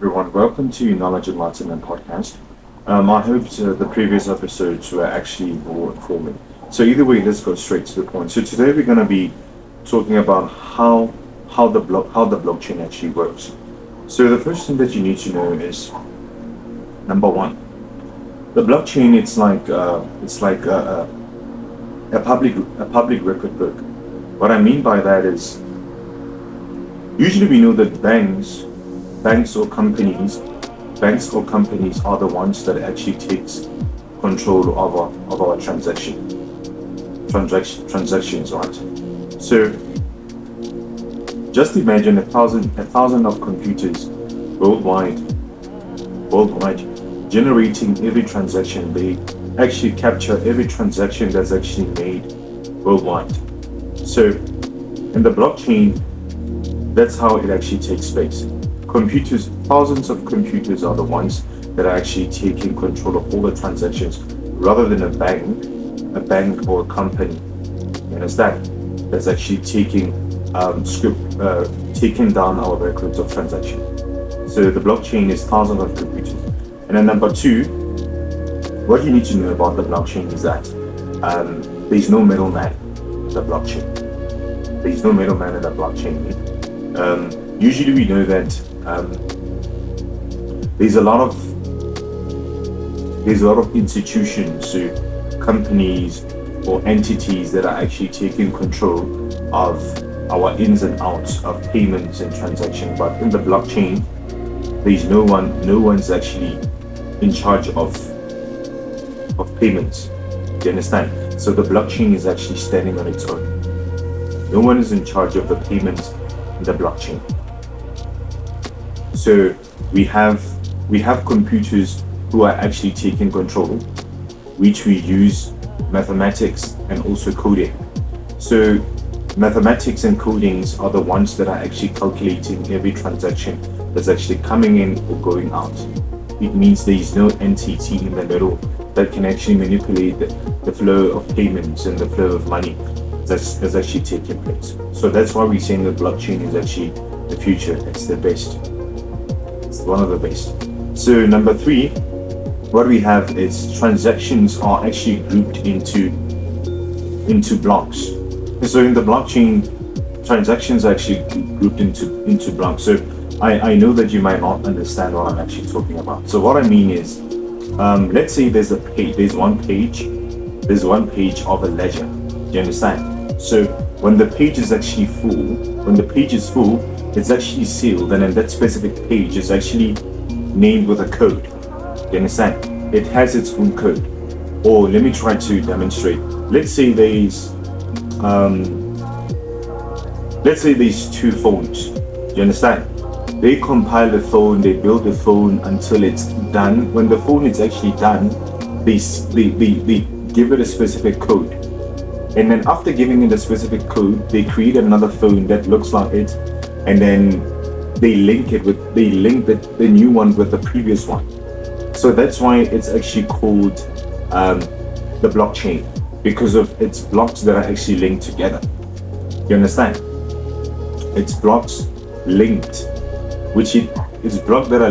everyone. Welcome to Knowledge Enlightenment podcast. I hope the previous episodes were actually more informative. So either way, let's go straight to the point. So today we're going to be talking about how the blockchain actually works. So the first thing that you need to know is number one, the blockchain. It's like a public record book. What I mean by that is usually we know that banks or companies are the ones that actually takes control of our transactions, right? So just imagine a thousand of computers worldwide generating every transaction. They actually capture every transaction that's actually made worldwide. So in the blockchain, that's how it actually takes place. Thousands of computers are the ones that are actually taking control of all the transactions, rather than a bank or a company. You understand? That's actually taking down our records of transactions. So the blockchain is thousands of computers. And then number two, what you need to know about the blockchain is that there's no middleman in the blockchain. There's no middleman in the blockchain. Usually we know that there's a lot of institutions, so companies or entities that are actually taking control of our ins and outs of payments and transactions. But in the blockchain, there's no one's actually in charge of payments. Do you understand? So the blockchain is actually standing on its own. No one is in charge of the payments in the blockchain. So we have computers who are actually taking control, which we use mathematics and also coding. So mathematics and codings are the ones that are actually calculating every transaction that's actually coming in or going out. It means there is no entity in the middle that can actually manipulate the flow of payments and the flow of money that's actually taking place. So that's why we're saying the blockchain is actually the future. It's the best. It's one of the best. So number three, what we have is transactions are actually grouped into blocks. So in the blockchain, transactions are actually grouped into blocks. So I know that you might not understand what I'm actually talking about. So what I mean is, let's say there's one page of a ledger. Do you understand? So when the page is actually full, it's actually sealed, and then that specific page is actually named with a code. You understand? It has its own code. Or let me try to demonstrate. Let's say there's two phones. Do you understand? They compile the phone, they build the phone until it's done. When the phone is actually done, they give it a specific code. And then after giving it a specific code, they create another phone that looks like it, and then they link the new one with the previous one. So that's why it's actually called the blockchain, because of its blocks that are actually linked together. You understand? It's blocks linked, it's blocks that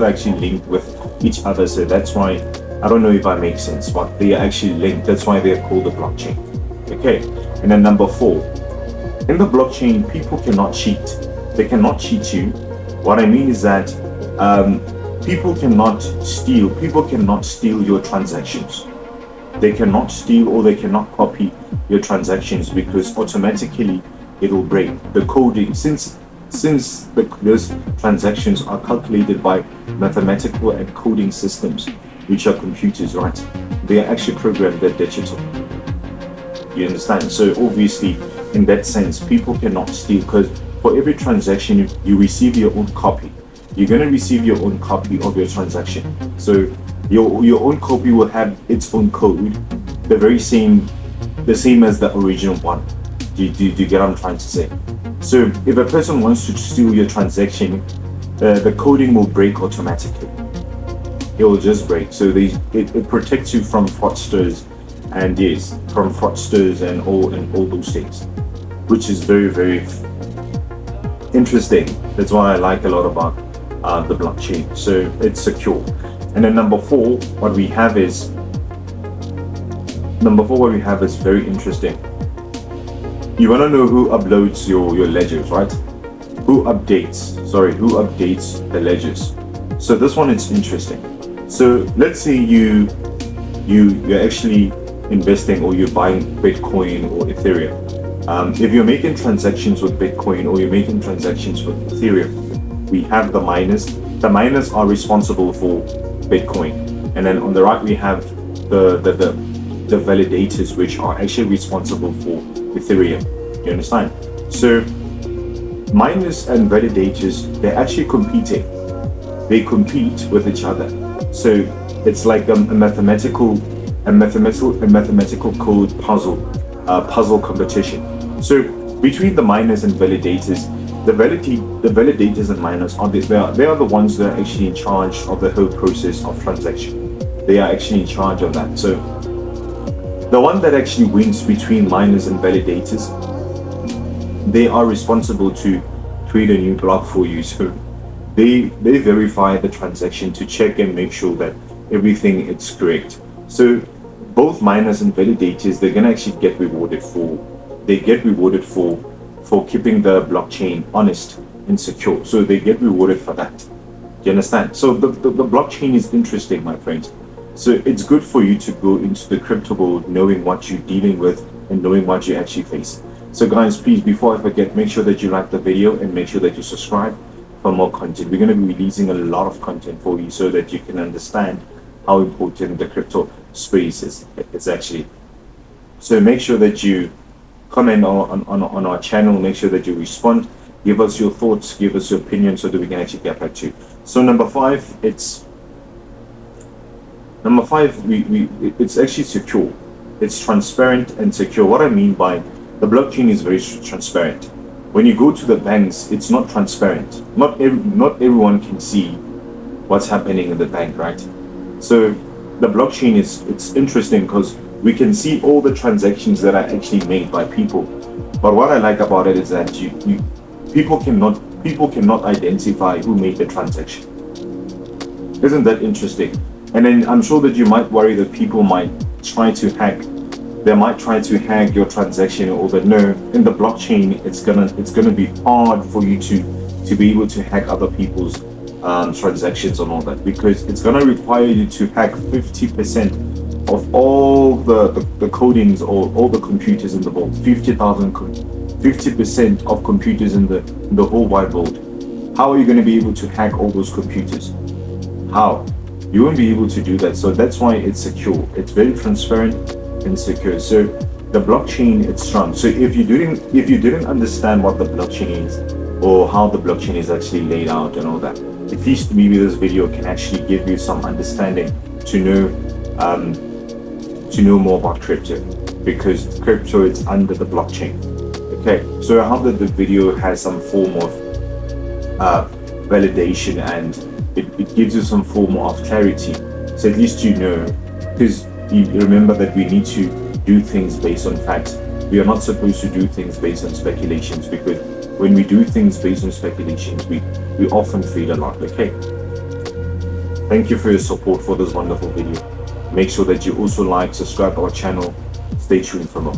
are actually linked with each other. So that's why, I don't know if I make sense, but they are actually linked. That's why they're called the blockchain. Okay. And then number four, in the blockchain, people cannot cheat. They cannot cheat you. What I mean is that people cannot steal your transactions. They cannot steal, or they cannot copy your transactions, because automatically it will break. The coding, since those transactions are calculated by mathematical and coding systems, which are computers, right? They are actually programmed, they're digital. You understand? So obviously, in that sense, people cannot steal, because for every transaction you receive your own copy. You're going to receive your own copy of your transaction. So your own copy will have its own code, the same as the original one. Do you get what I'm trying to say? So if a person wants to steal your transaction, the coding will break automatically. It will just break. So it protects you from fraudsters, and all those things, which is very, very interesting. That's why I like a lot about the blockchain. So it's secure. And then number four, what we have is very interesting. You want to know who uploads your ledgers, right? Who updates the ledgers. So this one is interesting. So let's say you're actually investing, or you're buying Bitcoin or Ethereum. If you're making transactions with Bitcoin or you're making transactions with Ethereum, we have the miners. The miners are responsible for Bitcoin, and then on the right we have the validators, which are actually responsible for Ethereum. You understand? So miners and validators, they're actually competing. They compete with each other. So it's like a mathematical code puzzle competition. So between the miners and validators, the validators and miners they are the ones that are actually in charge of the whole process of transaction. They are actually in charge of that. So the one that actually wins between miners and validators, they are responsible to create a new block for you. So they verify the transaction to check and make sure that everything is correct. So both miners and validators, they're gonna actually get rewarded for keeping the blockchain honest and secure. So they get rewarded for that. Do you understand? So the blockchain is interesting, my friends. So it's good for you to go into the crypto world knowing what you're dealing with and knowing what you actually face. So guys, please, before I forget, make sure that you like the video and make sure that you subscribe for more content. We're going to be releasing a lot of content for you so that you can understand how important the crypto space is. It's actually. So make sure that you comment on our channel, make sure that you respond, give us your thoughts, give us your opinion so that we can actually get back to you. So number five, it's actually secure. It's transparent and secure. What I mean by the blockchain is very transparent. When you go to the banks, it's not transparent. Not everyone can see what's happening in the bank, right? So the blockchain it's interesting because we can see all the transactions that are actually made by people. But what I like about it is that people cannot identify who made the transaction. Isn't that interesting? And then I'm sure that you might worry that people might try to hack. They might try to hack your transaction, or that no, in the blockchain, it's gonna be hard for you to be able to hack other people's transactions and all that, because it's gonna require you to hack 50% of all the codings or all the computers in the world. 50% of computers in the whole wide world. How are you going to be able to hack all those computers? How? You won't be able to do that. So that's why it's secure. It's very transparent and secure. So the blockchain, it's strong. So if you didn't understand what the blockchain is, or how the blockchain is actually laid out and all that, at least maybe this video can actually give you some understanding to know more about crypto, because crypto is under the blockchain. Okay, so I hope that the video has some form of validation, and it gives you some form of clarity, so at least you know, because you remember that we need to do things based on facts. We are not supposed to do things based on speculations, because when we do things based on speculations, we often fail a lot. Okay, thank you for your support for this wonderful video. Make sure that you also like, subscribe to our channel. Stay tuned for more.